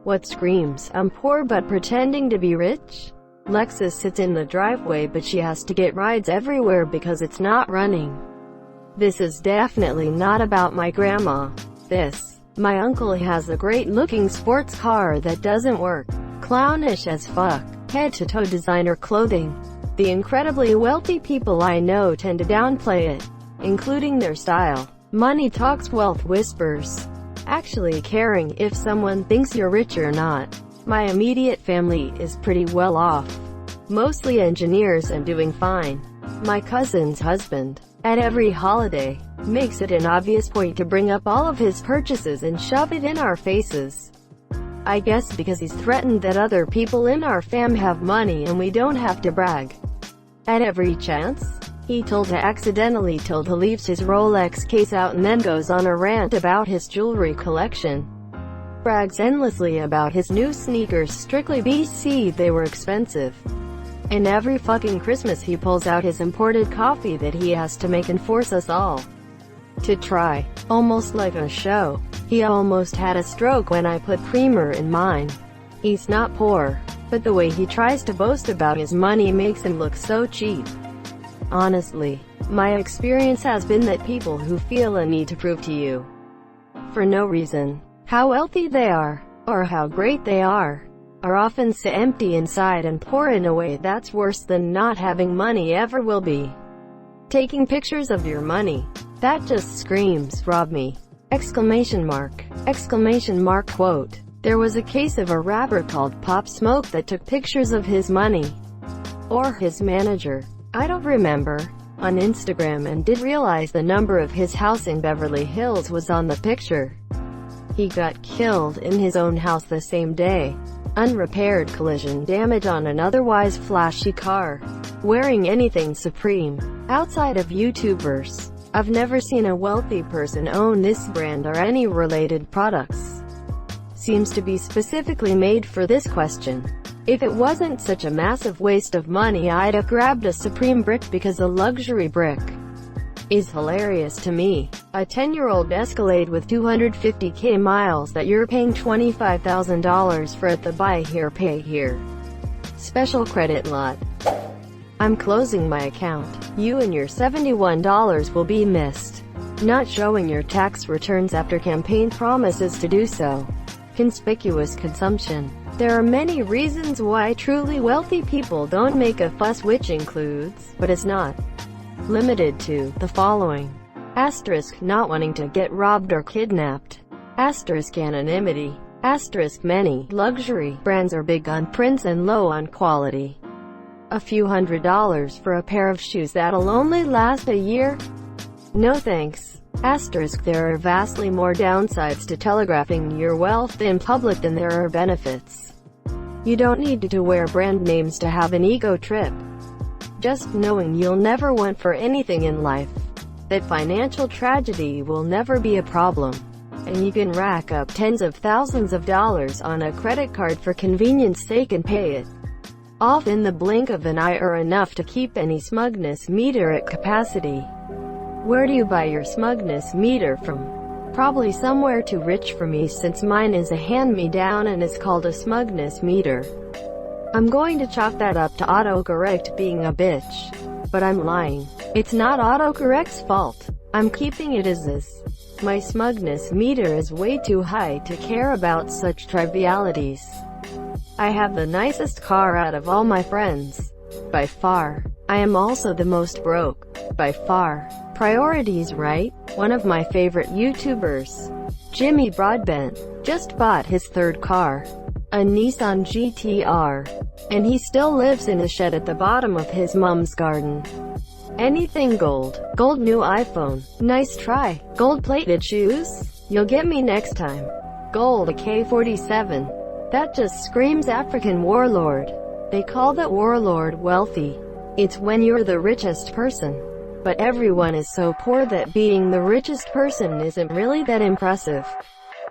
What screams, "I'm poor but pretending to be rich"? Lexus sits in the driveway but she has to get rides everywhere because it's not running. This is definitely not about my grandma. My uncle has a great-looking sports car that doesn't work. Clownish as fuck. Head-to-toe designer clothing. The incredibly wealthy people I know tend to downplay it, including their style. Money talks, wealth whispers. Actually caring if someone thinks you're rich or not. My immediate family is pretty well off. Mostly engineers and doing fine. My cousin's husband, at every holiday, makes it an obvious point to bring up all of his purchases and shove it in our faces. I guess because he's threatened that other people in our fam have money and we don't have to brag. At every chance, he accidentally leaves his Rolex case out and then goes on a rant about his jewelry collection. Brags endlessly about his new sneakers strictly BC they were expensive. And every fucking Christmas he pulls out his imported coffee that he has to make and force us all to try. Almost like a show. He almost had a stroke when I put creamer in mine. He's not poor, but the way he tries to boast about his money makes him look so cheap. Honestly, my experience has been that people who feel a need to prove to you, for no reason, how wealthy they are, or how great they are often so empty inside and poor in a way that's worse than not having money ever will be. Taking pictures of your money. That just screams, "Rob me!" Exclamation mark. Exclamation mark quote. There was a case of a rapper called Pop Smoke that took pictures of his money. Or his manager. I don't remember. On Instagram and did realize the number of his house in Beverly Hills was on the picture. He got killed in his own house the same day. Unrepaired collision damage on an otherwise flashy car. Wearing anything Supreme. Outside of YouTubers, I've never seen a wealthy person own this brand or any related products. Seems to be specifically made for this question. If it wasn't such a massive waste of money, I'd have grabbed a Supreme brick because a luxury brick is hilarious to me. A 10-year-old Escalade with 250k miles that you're paying $25,000 for at the buy here pay here special credit lot. I'm closing my account. You and your $71 will be missed. Not showing your tax returns after campaign promises to do so. Conspicuous consumption. There are many reasons why truly wealthy people don't make a fuss, which includes, but is not limited to, the following. Asterisk not wanting to get robbed or kidnapped. Asterisk anonymity. Asterisk many luxury brands are big on prints and low on quality. A few $100s for a pair of shoes that'll only last a year? No thanks. Asterisk there are vastly more downsides to telegraphing your wealth in public than there are benefits. You don't need to wear brand names to have an ego trip. Just knowing you'll never want for anything in life, that financial tragedy will never be a problem, and you can rack up tens of thousands of dollars on a credit card for convenience sake and pay it off in the blink of an eye or enough to keep any smugness meter at capacity. Where do you buy your smugness meter from? Probably somewhere too rich for me, since mine is a hand-me-down and is called a smugness meter. I'm going to chalk that up to autocorrect being a bitch. But I'm lying. It's not autocorrect's fault. I'm keeping it as is. My smugness meter is way too high to care about such trivialities. I have the nicest car out of all my friends. By far. I am also the most broke. By far. Priorities, right? One of my favorite YouTubers, Jimmy Broadbent, just bought his third car. A Nissan GT-R. And he still lives in a shed at the bottom of his mom's garden. Anything gold. Gold new iPhone. Nice try. Gold-plated shoes? You'll get me next time. Gold AK-47. That just screams African warlord. They call that warlord wealthy. It's when you're the richest person. But everyone is so poor that being the richest person isn't really that impressive.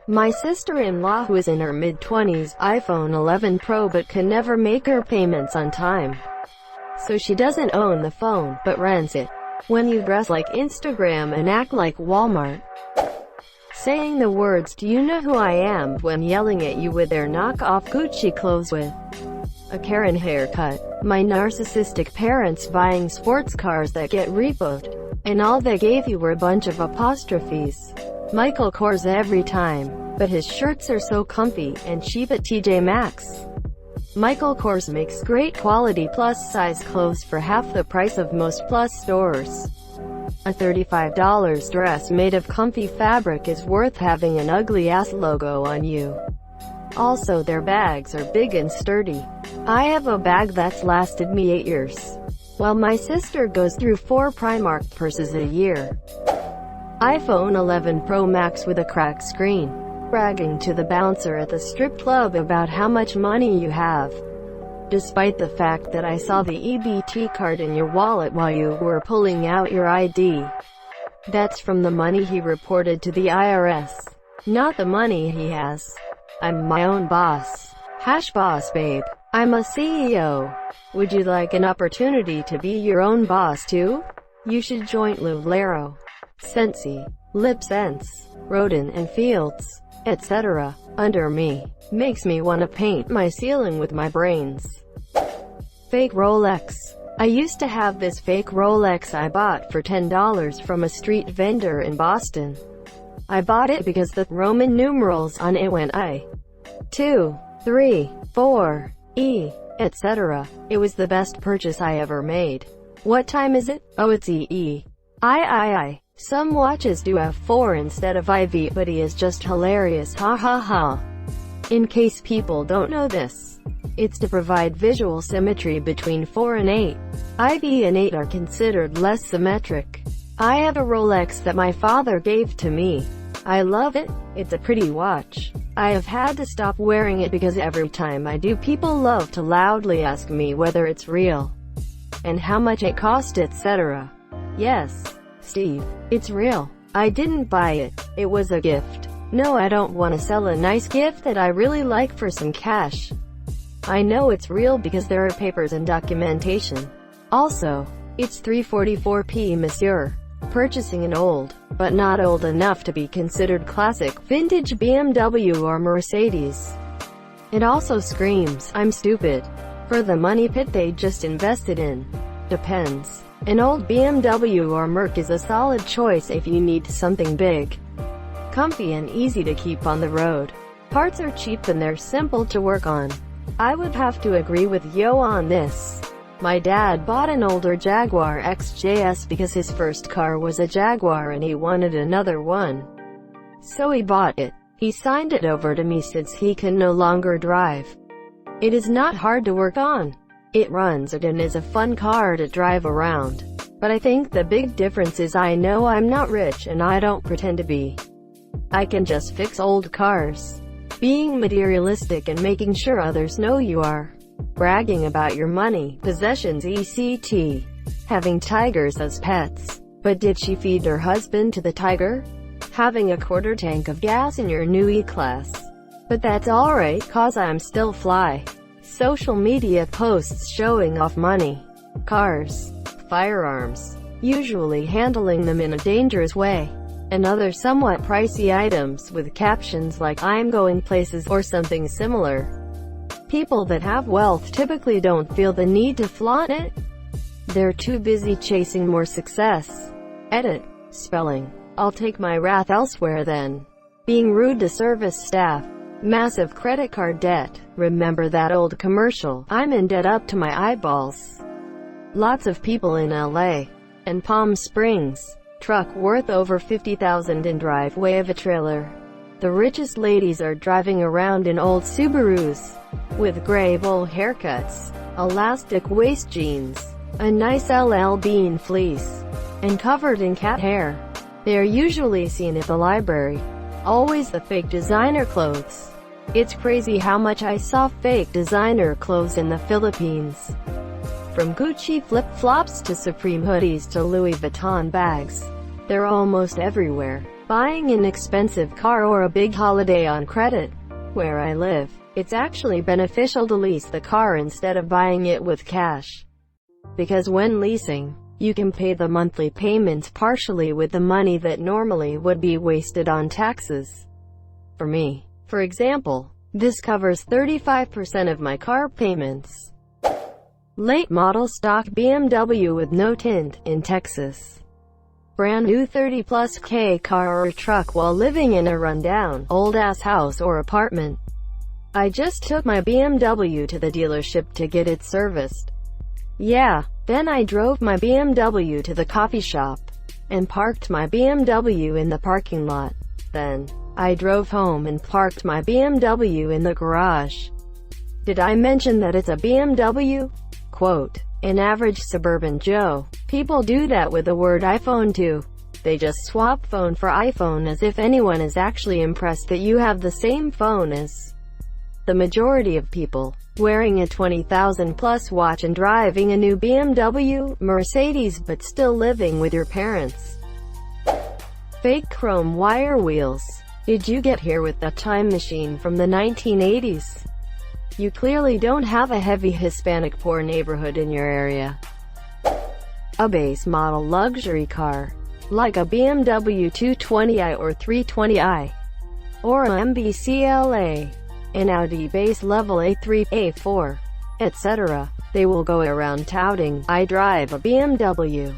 My sister-in-law, who is in her mid-20s, iPhone 11 Pro but can never make her payments on time. So she doesn't own the phone, but rents it. When you dress like Instagram and act like Walmart, saying the words "Do you know who I am?" when yelling at you with their knockoff Gucci clothes with a Karen haircut. My narcissistic parents buying sports cars that get repoed, and all they gave you were a bunch of apostrophes. Michael Kors every time, but his shirts are so comfy and cheap at TJ Maxx. Michael Kors makes great quality plus-size clothes for half the price of most plus stores. A $35 dress made of comfy fabric is worth having an ugly-ass logo on you. Also, their bags are big and sturdy. I have a bag that's lasted me 8 years, while my sister goes through 4 Primark purses a year. iPhone 11 Pro Max with a cracked screen. Bragging to the bouncer at the strip club about how much money you have, despite the fact that I saw the EBT card in your wallet while you were pulling out your ID. That's from the money he reported to the IRS, not the money he has. I'm my own boss. Boss babe. I'm a CEO. Would you like an opportunity to be your own boss too? You should join Lulero, Scentsy, Lip Sense, Roden and Fields, etc. under me. Makes me want to paint my ceiling with my brains. Fake Rolex. I used to have this fake Rolex I bought for $10 from a street vendor in Boston. I bought it because the Roman numerals on it went I, 2, 3, 4, E, etc. It was the best purchase I ever made. What time is it? Oh, it's EE. I. Some watches do have 4 instead of IV, but he is just hilarious, ha ha ha. In case people don't know this, it's to provide visual symmetry between 4 and 8. IV and 8 are considered less symmetric. I have a Rolex that my father gave to me. I love it. It's a pretty watch. I have had to stop wearing it because every time I do, people love to loudly ask me whether it's real and how much it cost, etc. Yes, Steve, it's real. I didn't buy it. It was a gift. No, I don't want to sell a nice gift that I really like for some cash. I know it's real because there are papers and documentation. Also, it's 344p, monsieur. Purchasing an old, but not old enough to be considered classic, vintage BMW or Mercedes. It also screams, I'm stupid, for the money pit they just invested in. Depends. An old BMW or Merc is a solid choice if you need something big, comfy and easy to keep on the road. Parts are cheap and they're simple to work on. I would have to agree with Yo on this. My dad bought an older Jaguar XJS because his first car was a Jaguar and he wanted another one. So he bought it. He signed it over to me since he can no longer drive. It is not hard to work on. It runs and is a fun car to drive around. But I think the big difference is I know I'm not rich and I don't pretend to be. I can just fix old cars. Being materialistic and making sure others know you are. Bragging about your money, possessions, etc. Having tigers as pets. But did she feed her husband to the tiger? Having a quarter tank of gas in your new E-Class. But that's alright, cause I'm still fly. Social media posts showing off money, cars, firearms, usually handling them in a dangerous way, and other somewhat pricey items with captions like I'm going places or something similar. People that have wealth typically don't feel the need to flaunt it. They're too busy chasing more success. Edit. Spelling. I'll take my wrath elsewhere then. Being rude to service staff. Massive credit card debt. Remember that old commercial? I'm in debt up to my eyeballs. Lots of people in LA and Palm Springs. Truck worth over $50,000 in driveway of a trailer. The richest ladies are driving around in old Subarus, with gray bowl haircuts, elastic waist jeans, a nice LL Bean fleece, and covered in cat hair. They are usually seen at the library. Always the fake designer clothes. It's crazy how much I saw fake designer clothes in the Philippines. From Gucci flip-flops to Supreme hoodies to Louis Vuitton bags. They're almost everywhere. Buying an expensive car or a big holiday on credit. Where I live, it's actually beneficial to lease the car instead of buying it with cash. Because when leasing, You can pay the monthly payments partially with the money that normally would be wasted on taxes. For me, for example, this covers 35% of my car payments. Late model stock BMW with no tint, in Texas. Brand new 30+ K car or truck while living in a rundown, old-ass house or apartment. I just took my BMW to the dealership to get it serviced. Yeah, then I drove my BMW to the coffee shop, and parked my BMW in the parking lot. Then, I drove home and parked my BMW in the garage. Did I mention that it's a BMW? Quote, an average suburban Joe. People do that with the word iPhone too. They just swap phone for iPhone as if anyone is actually impressed that you have the same phone as the majority of people. Wearing a $20,000+ watch and driving a new BMW, Mercedes but still living with your parents. Fake chrome wire wheels. Did you get here with the time machine from the 1980s? You clearly don't have a heavy Hispanic poor neighborhood in your area. A base model luxury car, like a BMW 220i or 320i, or a MBCLA, an Audi base level A3, A4, etc. They will go around touting, I drive a BMW.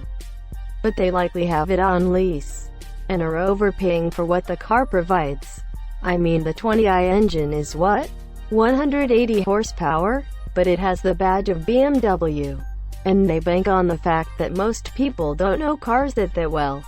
But they likely have it on lease, and are overpaying for what the car provides. I mean, the 20i engine is what? 180 horsepower? But it has the badge of BMW. And they bank on the fact that most people don't know cars that well,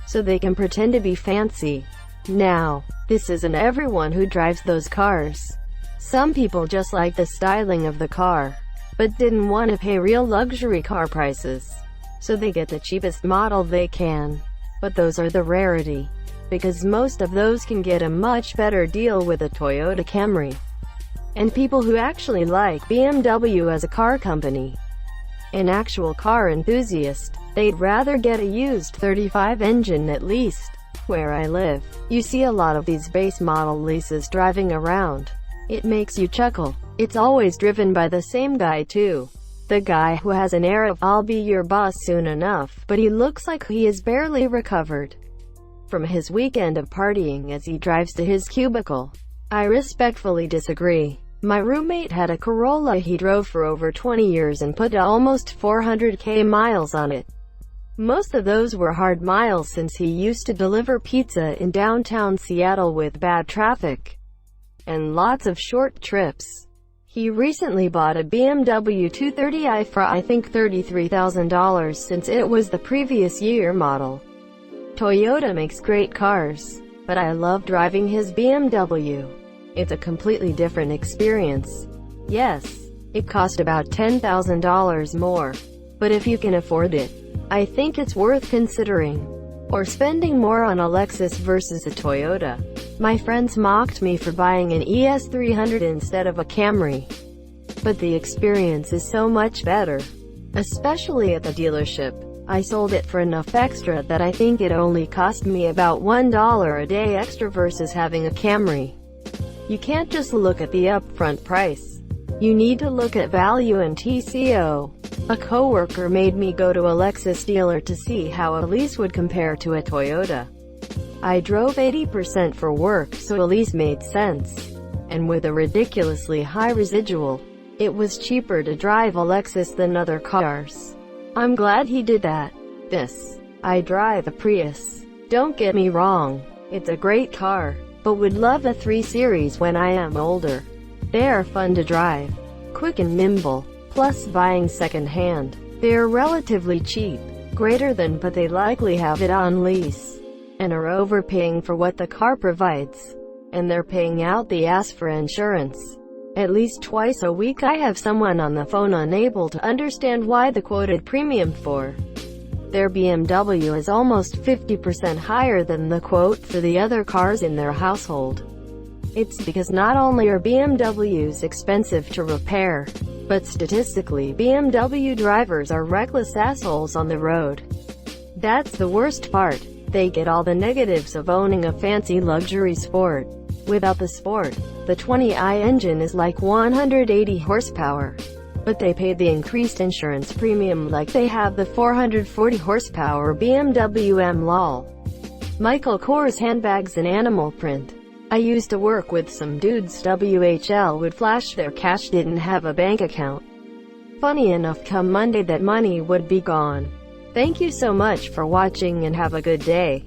so they can pretend to be fancy. Now, this isn't everyone who drives those cars. Some people just like the styling of the car, but didn't want to pay real luxury car prices, so they get the cheapest model they can. But those are the rarity, because most of those can get a much better deal with a Toyota Camry. And people who actually like BMW as a car company, an actual car enthusiast, they'd rather get a used 35 engine at least. Where I live, you see a lot of these base model leases driving around. It makes you chuckle. It's always driven by the same guy too. The guy who has an air of, I'll be your boss soon enough, but he looks like he is barely recovered from his weekend of partying as he drives to his cubicle. I respectfully disagree. My roommate had a Corolla he drove for over 20 years and put almost 400k miles on it. Most of those were hard miles since he used to deliver pizza in downtown Seattle with bad traffic and lots of short trips. He recently bought a BMW 230i for I think $33,000 since it was the previous year model. Toyota makes great cars, but I love driving his BMW. It's a completely different experience. Yes, it cost about $10,000 more, but if you can afford it, I think it's worth considering. Or spending more on a Lexus versus a Toyota. My friends mocked me for buying an ES300 instead of a Camry. But the experience is so much better. Especially at the dealership. I sold it for enough extra that I think it only cost me about $1 a day extra versus having a Camry. You can't just look at the upfront price. You need to look at value and TCO. A coworker made me go to a Lexus dealer to see how a lease would compare to a Toyota. I drove 80% for work, so a lease made sense. And with a ridiculously high residual, it was cheaper to drive a Lexus than other cars. I'm glad he did that. I drive a Prius. Don't get me wrong, it's a great car, but would love a 3 Series when I am older. They are fun to drive, quick and nimble. Plus buying second-hand. They're relatively cheap, but they likely have it on lease, and are overpaying for what the car provides. And they're paying out the ass for insurance. At least twice a week I have someone on the phone unable to understand why the quoted premium for their BMW is almost 50% higher than the quote for the other cars in their household. It's because not only are BMWs expensive to repair, but statistically BMW drivers are reckless assholes on the road. That's the worst part. They get all the negatives of owning a fancy luxury sport. Without the sport, the 20i engine is like 180 horsepower. but they paid the increased insurance premium like they have the 440 horsepower BMW M lol. Michael Kors handbags in animal print. I used to work with some dudes WHL would flash their cash, didn't have a bank account. Funny enough, come Monday that money would be gone. Thank you so much for watching and have a good day.